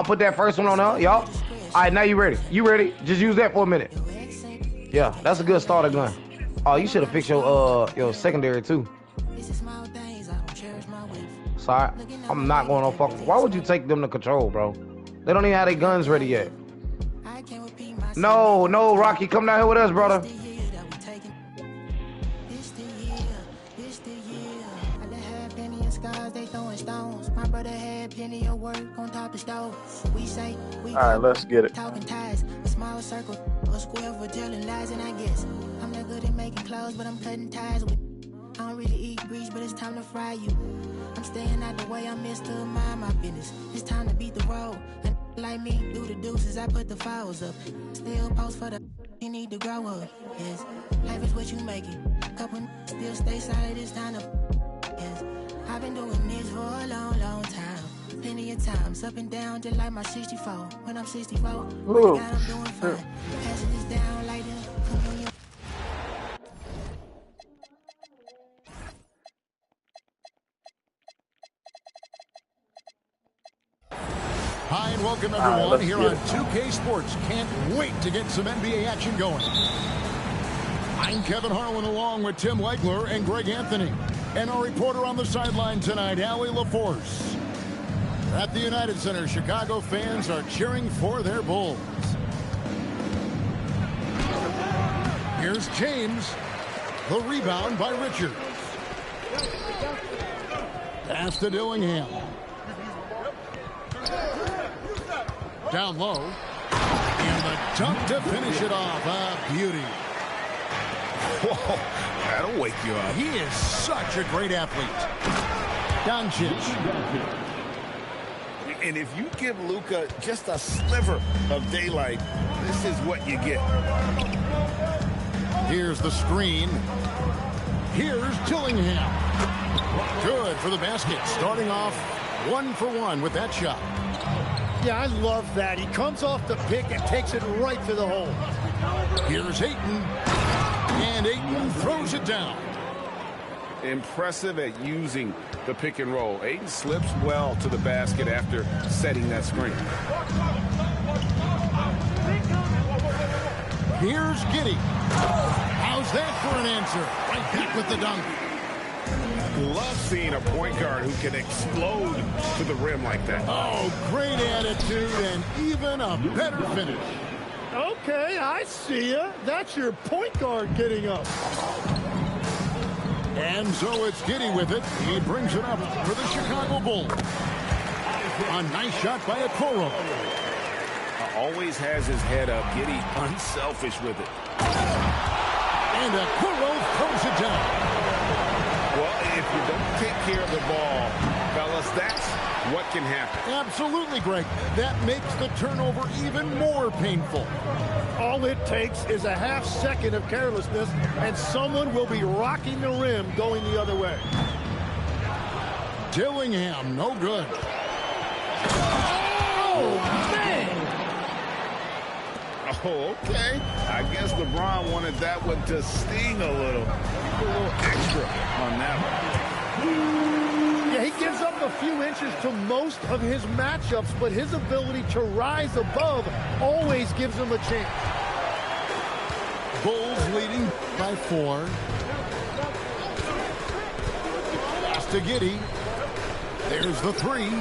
Put that first one on there. Yup. All right, now you ready. You ready? Just use that for a minute. Yeah, that's a good starter gun. Oh, you should have fixed your secondary too. Sorry, I'm not going no fuck. Why would you take them to control, bro? They don't even have their guns ready yet. No, Rocky, come down here with us, brother. All right, let's get it. Small circle, a square for telling lies, and I guess I'm not good at making clothes, but I'm cutting ties with. I don't really eat grease, but it's time to fry you. I'm staying out the way, I'm Mr. Mind my business. It's time to beat the road. And like me, do the deuces, I put the files up. Still post for the you need to grow up. Yes, life is what you make it. Couple still stay solid, it's time to. Yes, I've been doing this for a long, long time. Plenty of times, up and down, just like my 64. When I'm 64, I'm doing fine. Passing this down like this. Hi and welcome everyone here on 2K Sports. Can't wait to get some NBA action going. I'm Kevin Harlan along with Tim Legler and Greg Anthony. And our reporter on the sideline tonight, Allie LaForce. At the United Center, Chicago fans are cheering for their Bulls. Here's James. The rebound by Richards. Pass to Dillingham. Down low. And the dunk to finish it off. A beauty. Whoa, that'll wake you up. He is such a great athlete. Doncic. And if you give Luka just a sliver of daylight, this is what you get. Here's the screen. Here's Dillingham. Good for the basket. Starting off 1 for 1 with that shot. Yeah, I love that. He comes off the pick and takes it right to the hole. Here's Ayton. And Ayton throws it down. Impressive at using the pick and roll. Ayton slips well to the basket after setting that screen. Here's Giddey. How's that for an answer? Right back with the dunk. Love seeing a point guard who can explode to the rim like that. Oh, great attitude and even a better finish. Okay, I see ya. That's your point guard getting up. And so it's Giddey with it. He brings it up for the Chicago Bulls. A nice shot by Okoro. Always has his head up. Giddey unselfish with it. And Okoro throws it down. Well, if you don't take care of the ball, fellas, that's what can happen. Absolutely, Greg. That makes the turnover even more painful. All it takes is a half second of carelessness, and someone will be rocking the rim going the other way. Dillingham, no good. Oh, man! Oh, okay. I guess LeBron wanted that one to sting a little. A little extra on that one. Yeah, he gives up a few inches to most of his matchups, but his ability to rise above always gives him a chance. Bulls leading by 4. Pass to Giddey. There's the 3.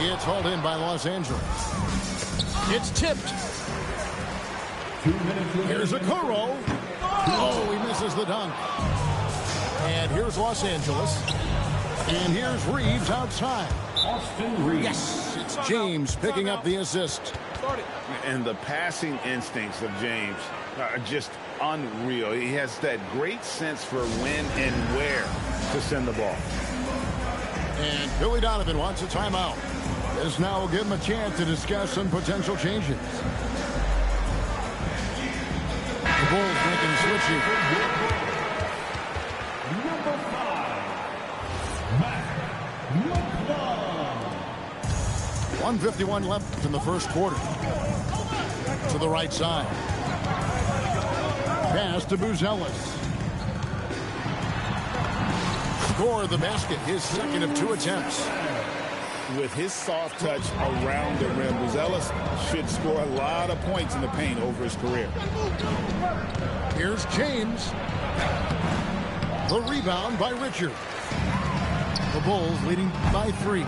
It's hauled in by Los Angeles. It's tipped. Here's Okoro. Oh, he misses the dunk. And here's Los Angeles. And here's Reeves outside. Austin Reeves. Yes, it's James picking up the assist. And the passing instincts of James are just unreal. He has that great sense for when and where to send the ball. And Billy Donovan wants a timeout. This now will give him a chance to discuss some potential changes. The Bulls making switching. Number 5, Mac 1:51 left in the first quarter. To the right side. Pass to Buzelis. Score the basket, his second of 2 attempts. With his soft touch around the rim, Buzelis should score a lot of points in the paint over his career. Here's James. The rebound by Richard. The Bulls leading by 3.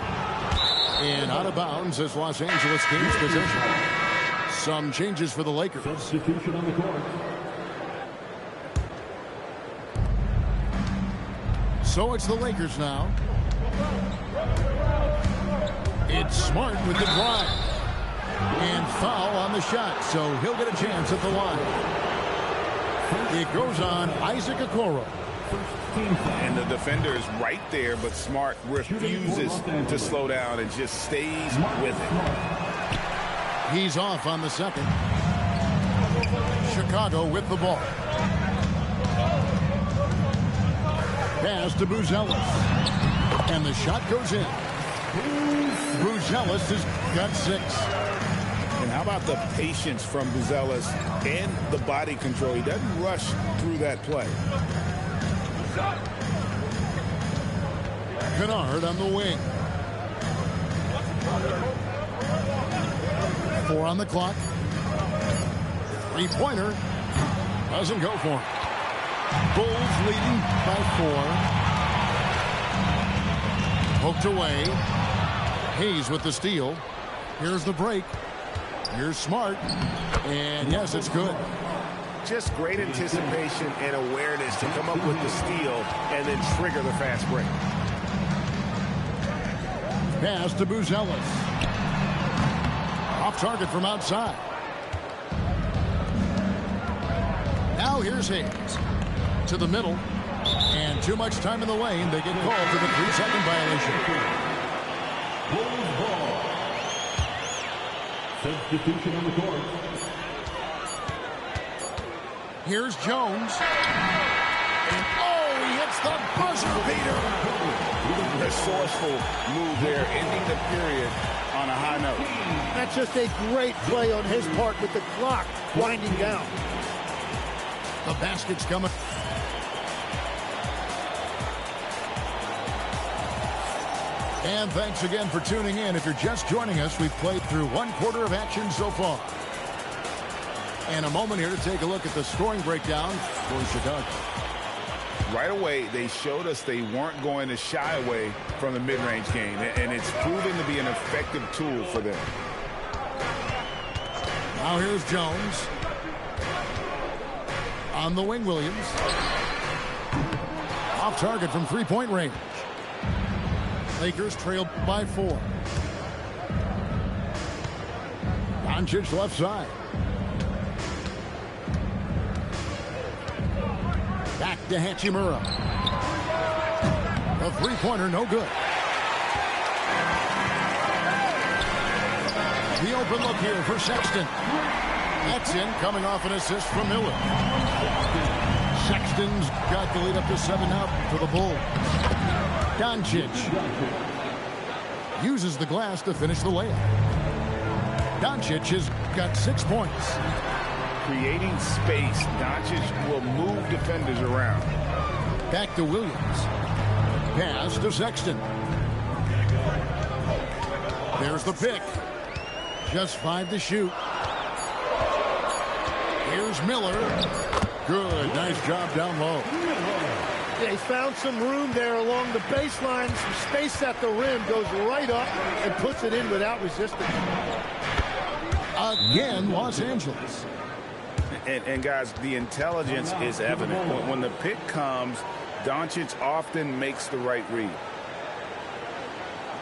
And out of bounds as Los Angeles gains possession. Some changes for the Lakers. Substitution on the court. So it's the Lakers now. It's Smart with the drive. And foul on the shot, so he'll get a chance at the line. It goes on Isaac Okoro. And the defender is right there, but Smart refuses to slow down and just stays with it. He's off on the second. Chicago with the ball. Pass to Buzelis. And the shot goes in. Buzelis has got 6. And how about the patience from Buzelis and the body control? He doesn't rush through that play. Kennard on the wing. 4 on the clock. 3-pointer. Doesn't go for him. Bulls leading by 4. Poked away. Hayes with the steal. Here's the break. Here's Smart. And yes, it's good. Just great anticipation and awareness to come up with the steal and then trigger the fast break. Pass to Buzelis. Off target from outside. Now here's Hayes. To the middle. And too much time in the lane. They get called for the 3-second violation. Bulls ball. Substitution on the court. Here's Jones. And oh, he hits the buzzer beater. Resourceful move there, ending the period on a high note. That's just a great play on his part with the clock winding down. The basket's coming. And thanks again for tuning in. If you're just joining us, we've played through 1 quarter of action so far. And a moment here to take a look at the scoring breakdown for Chicago. Right away, they showed us they weren't going to shy away from the mid-range game, and it's proven to be an effective tool for them. Now here's Jones. On the wing, Williams. Off target from 3-point range. Lakers trail by 4. Doncic left side. Back to Hachimura. The 3-pointer, no good. The open look here for Sexton. That's in, coming off an assist from Miller. Sexton's got the lead up to 7 now for the Bulls. Doncic uses the glass to finish the layup. Doncic has got 6 points. Creating space, Doncic will move defenders around. Back to Williams. Pass to Sexton. There's the pick. Just 5 to shoot. Here's Miller. Good. Nice job down low. Yeah, he found some room there along the baseline. Some space at the rim. Goes right up and puts it in without resistance. Again, Los Angeles. And guys, the intelligence is evident. When the pick comes, Doncic often makes the right read.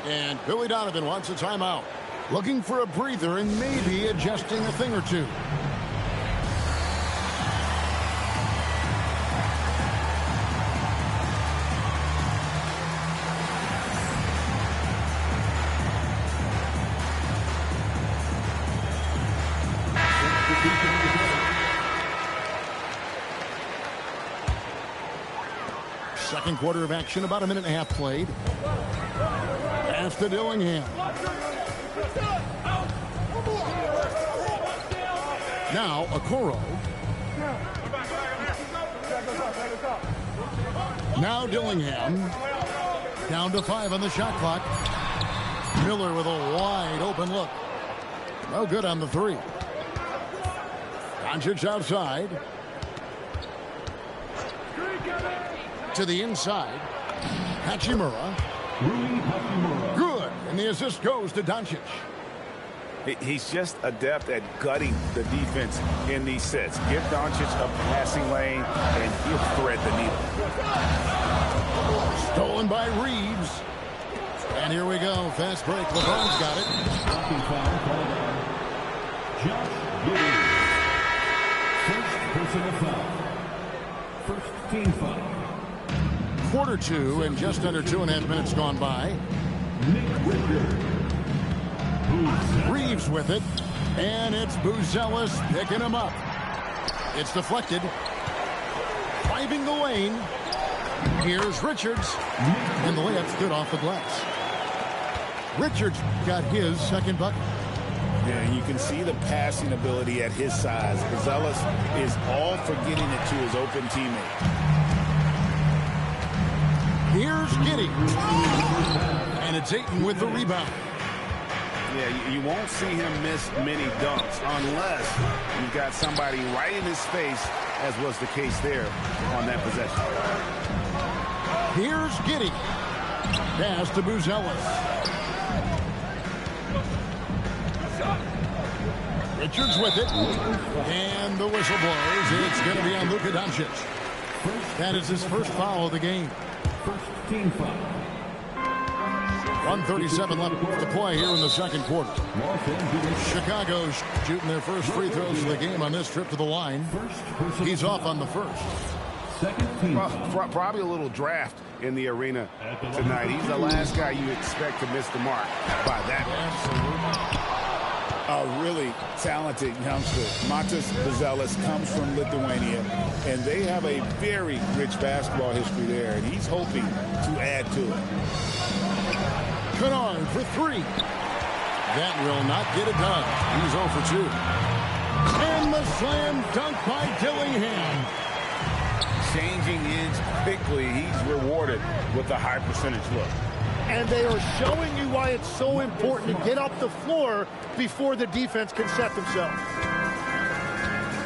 And Billy Donovan wants a timeout. Looking for a breather and maybe adjusting a thing or two. Second quarter of action, about a minute and a half played. Pass to Dillingham. Now, Okoro. Now Dillingham. Down to 5 on the shot clock. Miller with a wide open look. No good on the three. Doncic outside. To the inside. Hachimura. Good. And the assist goes to Doncic. He's just adept at gutting the defense in these sets. Give Doncic a passing lane, and he'll thread the needle. Stolen by Reeves. And here we go. Fast break. LeBron's got it. Josh Giddey. First personal foul. First team foul. Quarter two and just under 2.5 minutes gone by. Nick Richards. Reeves with it. And it's Buzelis picking him up. It's deflected. Driving the lane. Here's Richards. And the layup's good off the glass. Richards got his second bucket. Yeah, you can see the passing ability at his size. Buzelis is all for getting it to his open teammate. Here's Giddey. And it's Ayton with the rebound. Yeah, you won't see him miss many dunks unless you've got somebody right in his face, as was the case there on that possession. Here's Giddey. Pass to Buzelis. Richards with it. And the whistle blows. It's going to be on Luka Doncic. That is his first foul of the game. First team foul. 1:37 left to play here in the second quarter. Chicago shooting their first free throws of the game on this trip to the line. He's off on the first. Probably a little draft in the arena tonight. He's the last guy you expect to miss the mark by that. A really talented youngster. Matas Buzelis comes from Lithuania, and they have a very rich basketball history there, and he's hoping to add to it. Kennard for three. That will not get it done. He's 0 for 2. And the slam dunk by Dillingham. Changing ends quickly. He's rewarded with a high percentage look. And they are showing you why it's so important to get up the floor before the defense can set themselves.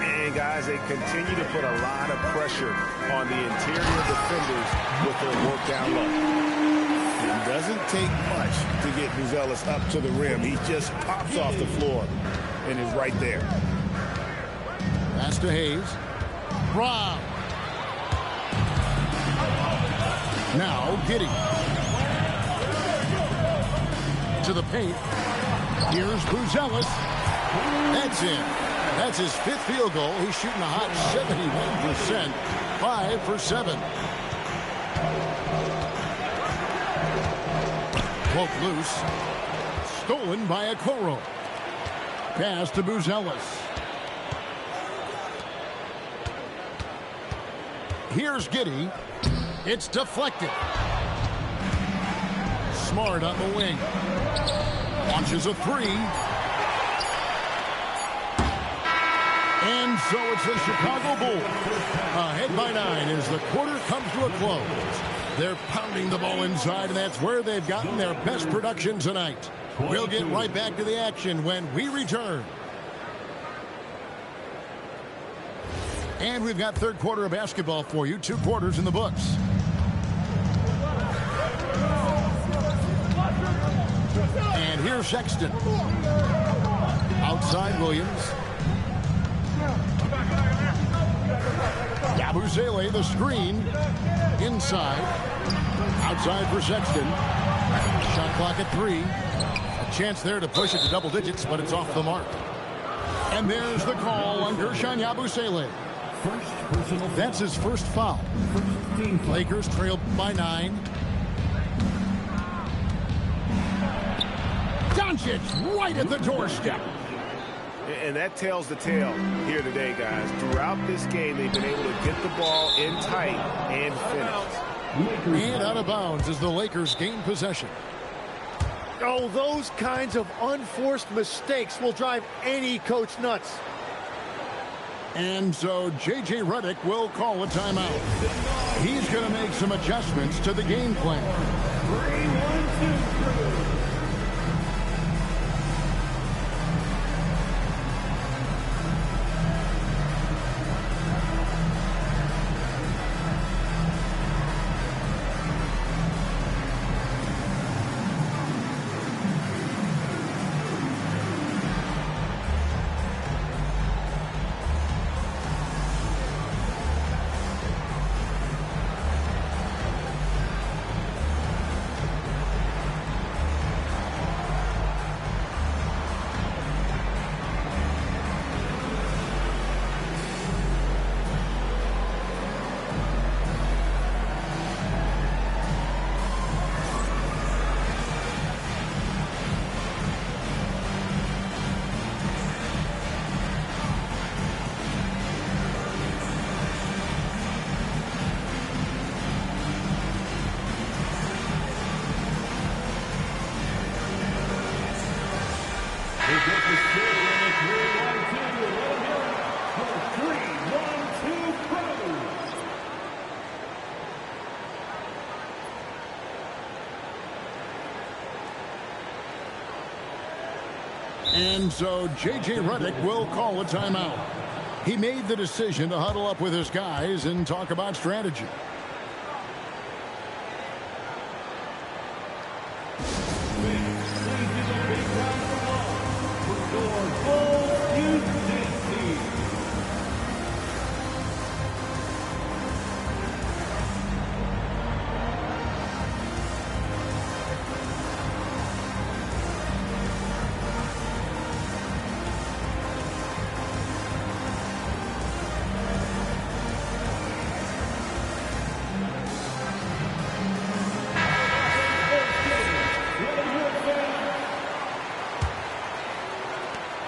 And guys, they continue to put a lot of pressure on the interior defenders with their work down low. It doesn't take much to get Buzelis up to the rim. He just pops off the floor and is right there. Pass to Hayes. Brown. Now Giddey. To the paint. Here's Buzelis. That's in. That's his fifth field goal. He's shooting a hot 71%. 5 for 7. Poke loose. Stolen by Okoro. Pass to Buzelis. Here's Giddey. It's deflected. Smart on the wing. Launches a three. And so it's the Chicago Bulls ahead by 9 as the quarter comes to a close. They're pounding the ball inside, and that's where they've gotten their best production tonight. We'll get right back to the action when we return. And we've got third quarter of basketball for you. 2 quarters in the books. And here's Sexton. Outside Williams. Yabusele, the screen. Inside. Outside for Sexton. Shot clock at 3. A chance there to push it to double digits, but it's off the mark. And there's the call on Gershon Yabusele. That's his first foul. Lakers trail by 9. Doncic right at the doorstep. And that tells the tale here today, guys. Throughout this game, they've been able to get the ball in tight and finish. And out of bounds as the Lakers gain possession. Oh, those kinds of unforced mistakes will drive any coach nuts. And so J.J. Redick will call a timeout. He's going to make some adjustments to the game plan. And so J.J. Redick will call a timeout. He made the decision to huddle up with his guys and talk about strategy.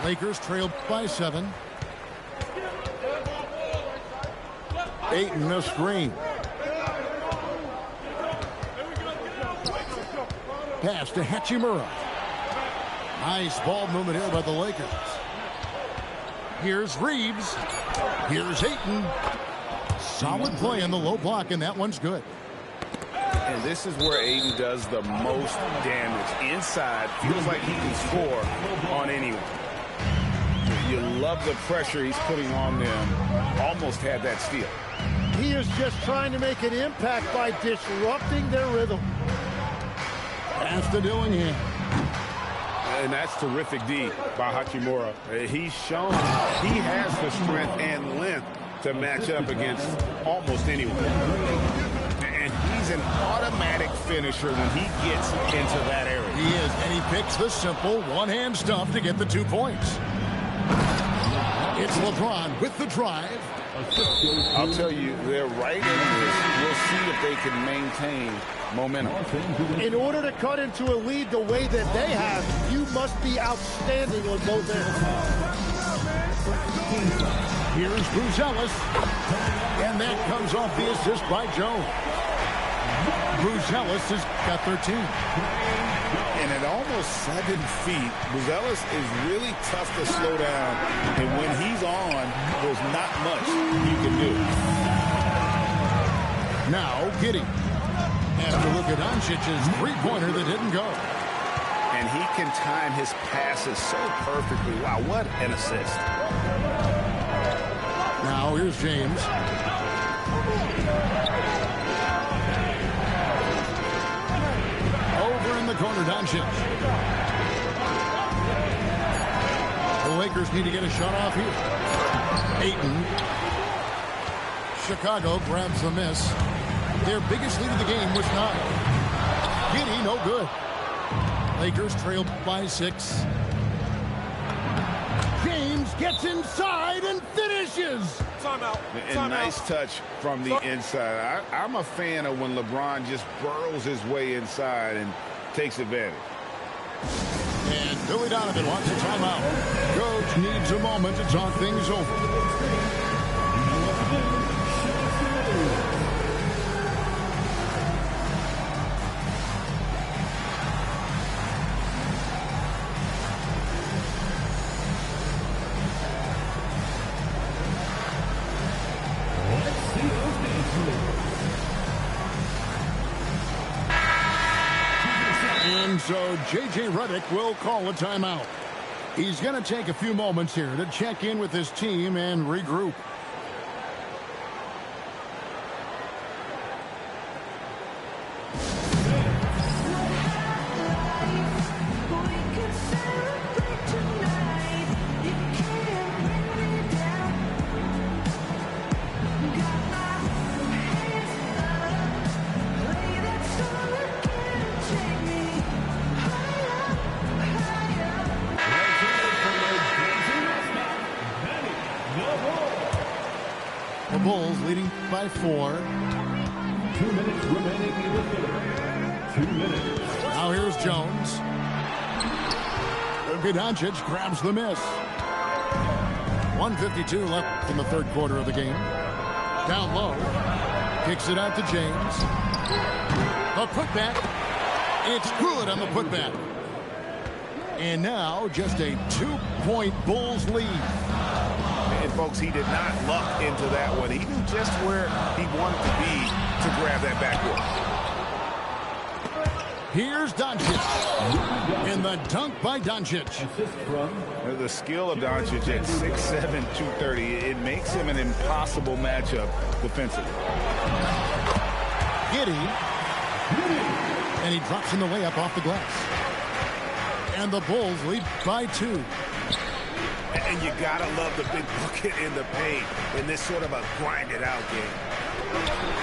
Lakers trailed by 7. Ayton a screen. Pass to Hachimura. Nice ball movement here by the Lakers. Here's Reeves. Here's Ayton. Solid play in the low block, and that one's good. And this is where Ayton does the most damage. Inside, feels like he can score on anyone. You love the pressure he's putting on them. Almost had that steal. He is just trying to make an impact by disrupting their rhythm. Pass to Dillingham. And that's terrific D by Hachimura. He's shown he has the strength and length to match up against almost anyone. And he's an automatic finisher when he gets into that area. He is, and he picks the simple one-hand stuff to get the 2 points. It's LeBron with the drive. I'll tell you, they're right in this. We'll see if they can maintain momentum. In order to cut into a lead the way that they have, you must be outstanding on both ends. Here's Bruce, and that comes off the assist by Jones. Bruce has got 13. And at almost 7 feet, Bruce is really tough to slow down. And when he's on, there's not much you can do. Now, Giddey. After Luka Doncic's three-pointer that didn't go. And he can time his passes so perfectly. Wow, what an assist. Now, here's James. Over in the corner, Doncic. The Lakers need to get a shot off here. Ayton. Chicago grabs the miss. Their biggest lead of the game was 9. Giddey, no good. Lakers trailed by 6. James gets inside and finishes. Timeout. And nice touch from the inside. I'm a fan of when LeBron just burrows his way inside and takes advantage. And Billy Donovan wants a timeout. Coach needs a moment to talk things over. So J.J. Redick will call a timeout. He's going to take a few moments here to check in with his team and regroup. Bulls leading by 4. 2 minutes remaining in the third. 2 minutes. Now here's Jones. Luka Doncic grabs the miss. 1:52 left in the third quarter of the game. Down low. Kicks it out to James. A putback. It's good on the putback. And now just a 2-point Bulls lead. And, folks, he did not luck into that one. He knew just where he wanted to be to grab that backboard. Here's Doncic. In the dunk by Doncic. The skill of Doncic at 6'7", 230, it makes him an impossible matchup defensively. Giddey. And he drops in the layup off the glass. And the Bulls lead by 2. And you gotta love the big bucket in the paint in this sort of a grind-it-out game.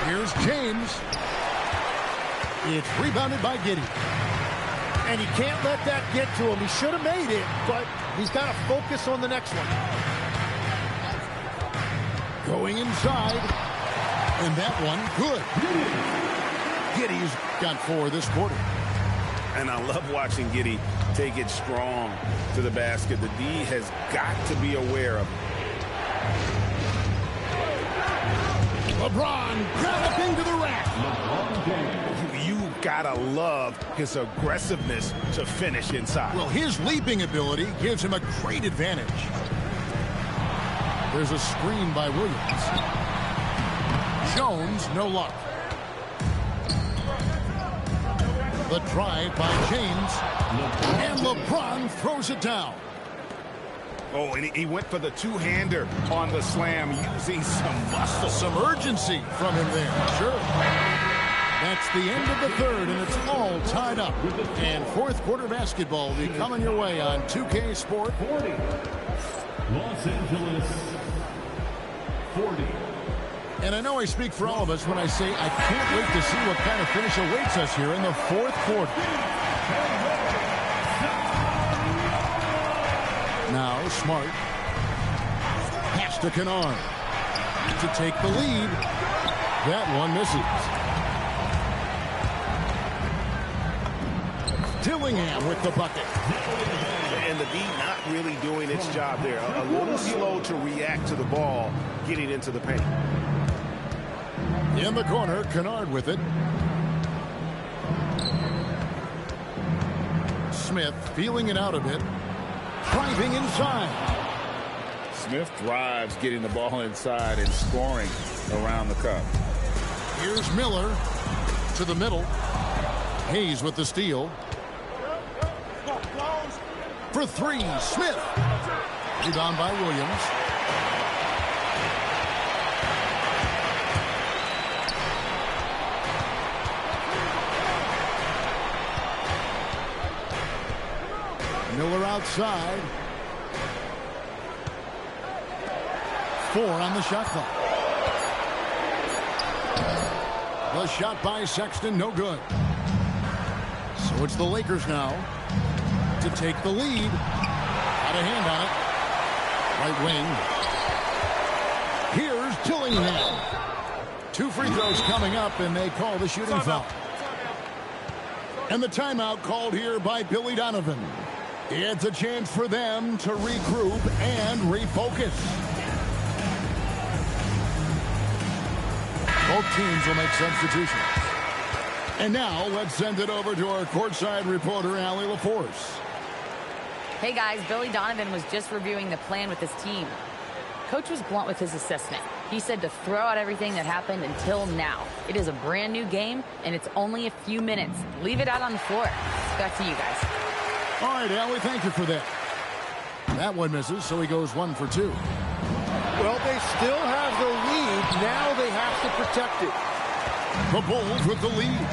Here's James. It's rebounded by Giddey. And he can't let that get to him. He should have made it, but he's got to focus on the next one. Going inside. And that one, good. Giddey's got 4 this quarter. And I love watching Giddey take it strong to the basket. The D has got to be aware of it. LeBron galloping to the rack. You gotta love his aggressiveness to finish inside. Well, his leaping ability gives him a great advantage. There's a screen by Williams. Jones, no luck. The drive by James. And LeBron throws it down. Oh, and he went for the two-hander on the slam, using some muscle. Some urgency from him there. Sure. That's the end of the third, and it's all tied up. And fourth quarter basketball will be coming your way on 2K Sport. 40. Los Angeles 40. And I know I speak for all of us when I say I can't wait to see what kind of finish awaits us here in the fourth quarter. Now Smart. Pass to Kennard. To take the lead. That one misses. Dillingham with the bucket. And the D not really doing its job there. A little slow to react to the ball getting into the paint. In the corner, Kennard with it. Smith feeling it out a bit. Driving inside. Smith drives, getting the ball inside and scoring around the cup. Here's Miller to the middle. Hayes with the steal. For 3, Smith. Rebound by Williams. Miller outside. 4 on the shot clock. The shot by Sexton, no good. So it's the Lakers now to take the lead. Got a hand on it. Right wing. Here's Dillingham. 2 free throws coming up, and they call the shooting foul. And the timeout called here by Billy Donovan. It's a chance for them to regroup and refocus. Both teams will make substitutions. And now let's send it over to our courtside reporter, Allie LaForce. Hey guys, Billy Donovan was just reviewing the plan with his team. Coach was blunt with his assessment. He said to throw out everything that happened until now. It is a brand new game, and it's only a few minutes. Leave it out on the floor. Back to you guys. All right, Allie, thank you for that. That one misses, so he goes 1 for 2. Well, they still have the lead. Now they have to protect it. The Bulls with the lead.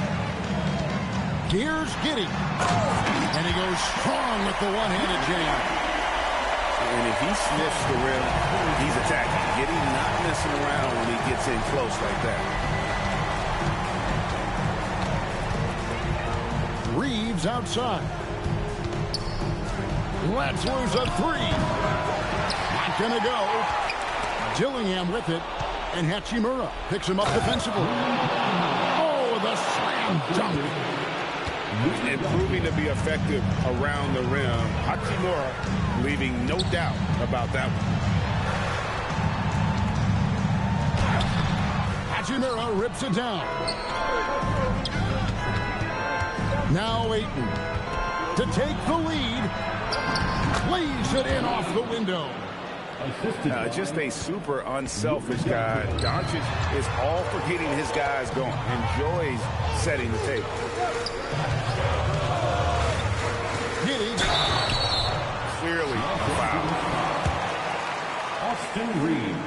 Here's Giddey. And he goes strong with the one-handed jam. And if he sniffs the rim, he's attacking. Giddey not messing around when he gets in close like that. Reeves outside. Let's lose a 3. Not gonna go. Dillingham with it. And Hachimura picks him up defensively. Oh, the slam dunk. And proving to be effective around the rim. Hachimura leaving no doubt about that one. Hachimura rips it down. Now Ayton to take the lead. lays it in off the window. Just a super unselfish guy. Doncic is all for getting his guys going. Enjoys setting the table. Giddy. Clearly foul. Austin Reeves.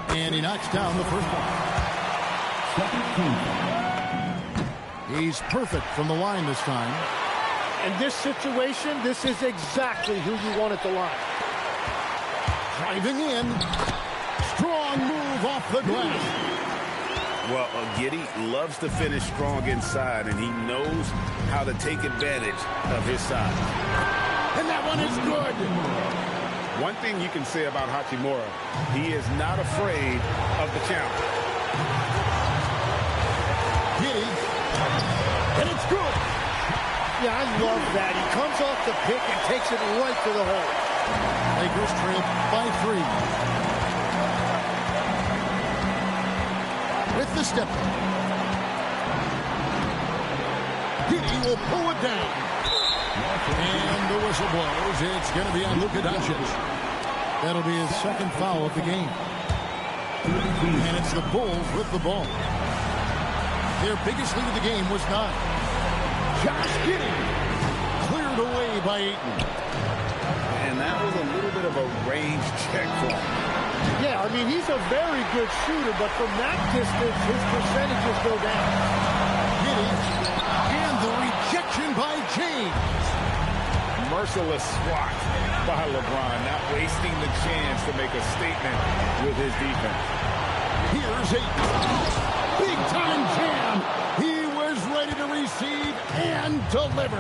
And he knocks down the first one. Second team. He's perfect from the line this time. In this situation, this is exactly who you want at the line. Driving in. Strong move off the glass. Well, Giddy loves to finish strong inside, and he knows how to take advantage of his size. And that one is good. One thing you can say about Hachimura, he is not afraid of the challenge. Giddy. And it's good. Yeah, I love that. He comes off the pick and takes it right to the hole. Lakers trail by 3. With the step. Giddy will pull it down. And the whistle blows. It's going to be on Luka Doncic. That'll be his second foul of the game. And it's the Bulls with the ball. Their biggest lead of the game was 9. Josh Giddy cleared away by Ayton. And that was a little bit of a range check for him. Yeah, I mean, he's a very good shooter, but from that distance, his percentages go down. Giddy. And the rejection by James. Merciless swat by LeBron, not wasting the chance to make a statement with his defense. Here's Ayton. Big time jam. He was ready to receive and deliver.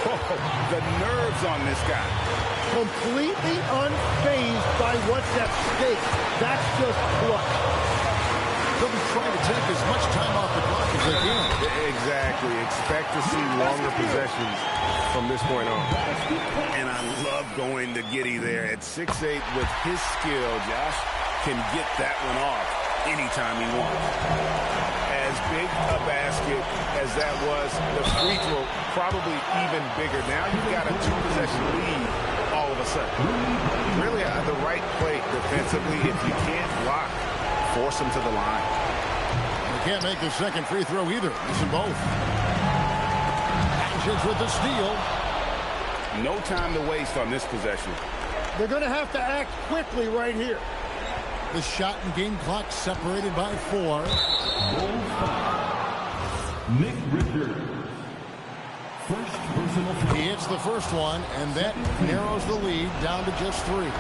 Oh, the nerves on this guy. Completely unfazed by what's at stake. That's just clutch. They'll be trying to take as much time off the clock as they can. Exactly. Expect to see longer possessions from this point on. And I love going to Giddy there at 6'8" with his skill. Josh can get that one off anytime he wants. As big a basket as that was, the free throw probably even bigger. Now you've got a 2-possession lead all of a sudden. Really the right play defensively. If you can't block, force them to the line. They can't make the second free throw either. Listen both. Doncic with the steal. No time to waste on this possession. They're going to have to act quickly right here. The shot and game clock separated by 4. Nick Richards. First personal foul. He hits the first one, and that narrows the lead down to just 3.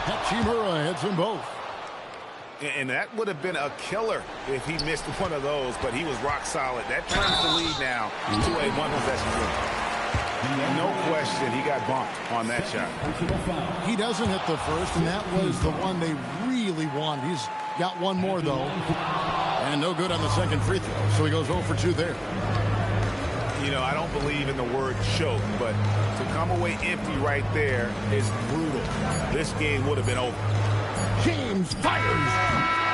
Hachimura hits them both. And that would have been a killer if he missed one of those, but he was rock solid. That turns the lead now to a 1-possession game. No question he got bumped on that shot. He doesn't hit the first, and that was the one they really wanted. He's got one more, though. And no good on the second free throw, so he goes 0 for 2 there. You know, I don't believe in the word choke, but to come away empty right there is brutal. This game would have been over. James fires.